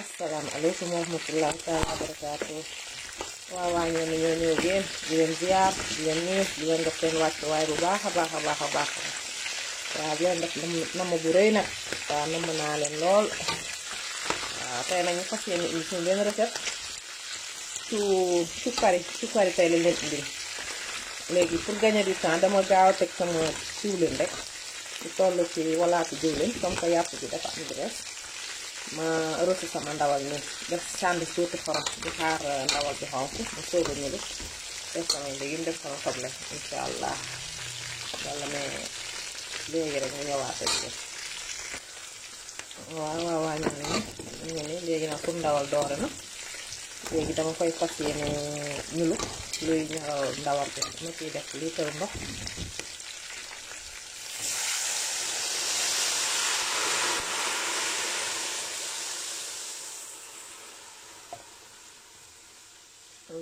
Assalamualaikum warahmatullahi taala wabarakatuh. Waaw ñoo ñëw ngeen di leen ziar di leen nuyu di leen def seen wàccuwaay bu baax a baax. Waaw di leen def namm bu rëy nag. Waaw namm naa leen lool. Waaw tey nañu fas yéene indi suñu benn recette su kari tey lañ leen indil. Léegi pour gagner du temps dama gaaw a teg sama diwlin rek di toll ci walaatu diwlin comme que yàpp bi dafa am graisse. Ma rosi sama ndawal ni def sànni tuuti xorom di xaar ndawal bi xonk ma soog a ñëlu def sama léegi def sama soble insha allah wala mais léegi rek ñu ñëwaat ak yéen waaw ñu ni léegi nag pour ndawal doore na léegi dama koy fas yéene ñulu luy ñaral ndawal bi ma ciy def litre ndox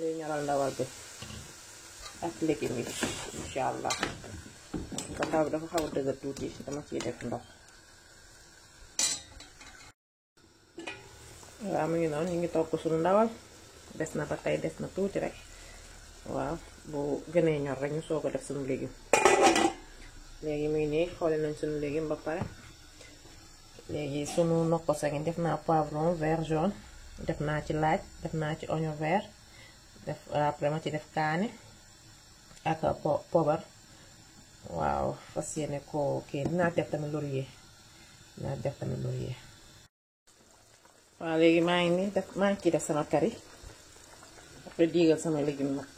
luy ñaral ndawal bi ak légumes yi insha allah ko ndaw bi dafa xaw a dëgër tuuti dama ciy def ndox waaw mu ngi noonu ñu ngi togg suñu ndawal des na ba tey des na tuuti rek waaw bu gënee ñor rek ñu soog a def suñu légume léegi muy nii xoole nañ suñu légume ba pare léegi suñu nokkosa ngi def naa poivron vert jaune def naa ci laaj def naa ci oignon vert def après ma ci def kaane ak pobar waaw fas yéene ko kii dinaa def tamit laurier waaw léegi maa ngi nii maa ngi ciy def sama kari après diigal sama légume nag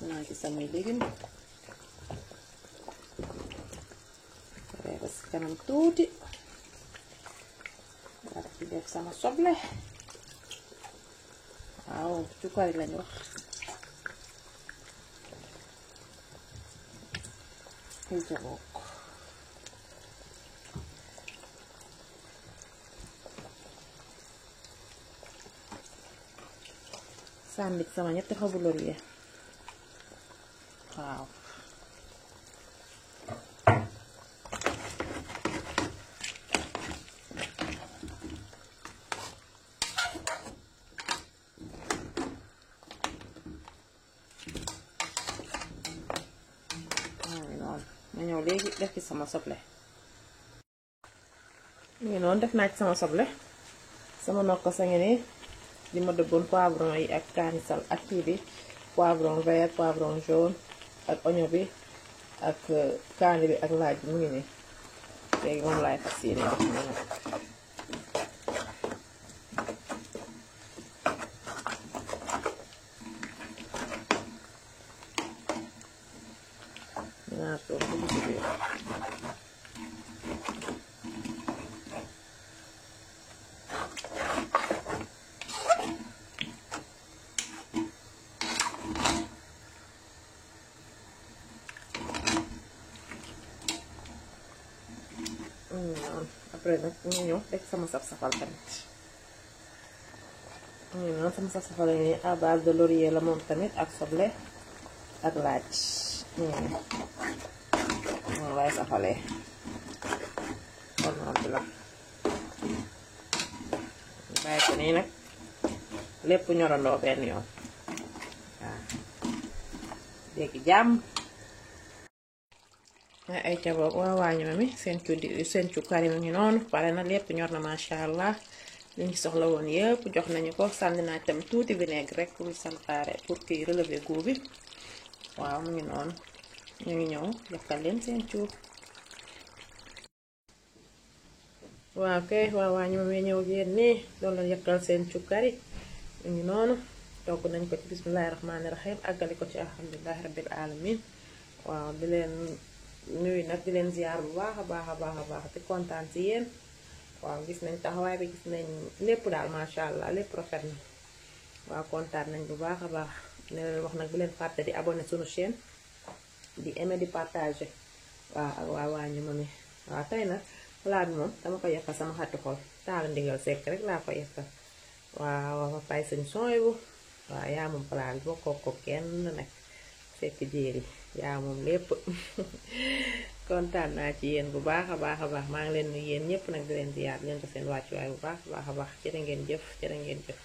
naa ci samay légume ba si kanam tuuti war ci def sama soble waaw cu kari lañ wax fii ca bokk sànni sama ñetti xobu laurier waaw ma ñëw léegi def ci sama soble ngi noonu def naa ci sama soble sama nokko sa ngi ni li ma dëbboon poivron yi ak kaani sal ak kii bi poivron vert poivron jaune ak oignon bi ak kaani bi ak laaj bi mu ngi nii léegi moom laay fas yéene def noonu dinaa toog bu ci biir après nag ñu ñëw teg sama saf-safal tamit ñu noonu sama saf-safal ni à base de laurier la moom tamit ak soble ak laaj moom lay safalee kon moom bi la bàyyi ko nii nag lépp ñorandoo benn yoon waaw léegi jàmm ay ca boog waa ñoo mi seen cu kari mi ngi noonu pare na lépp ñor na masha allah li ñu soxla woon yëpp jox nañu ko sànni naa tam tuuti vinaigre rek pour saltaare pour kii relever goût bi waaw mu ngi noonu ñu ngi ñëw yokkal leen seen cu waaw kay waa ñu ma ñëw yéen nii doon la yokkal seen cu kari mu ngi noonu togg nañ ko ci bismillahi rahmaani rahim àggali ko ci alhamdulillahi rabbil alamin waaw di leen nuyu nag di leen ziar bu baax a baax te kontaan ci yéen waaw gis nañ taxawaay bi gis nañ lépp daal masha allah lépp rafet na waaw kontaan nañ bu baax a baax ne leen wax nag bu leen fàtte di abonné sunu chaîne di aimer di partager waaw ak waa ñu ma mi waaw tey nag plat bi moom dama ko yekkal sama xatu xol taala ndigal sekk rek laa ko yekkal waaw papaay sëñ sooy bu waaw yaa moom palaal bokkoo ko kenn nag fekk jéeri yaa moom lépp kontaan naa ci yéen bu baax a baax maa ngi leen nuyu yéen ñëpp nag di leen ziyaar leen ko seen wàccuwaay bu baax a baax jërë ngeen jëf jërë ngeen jëf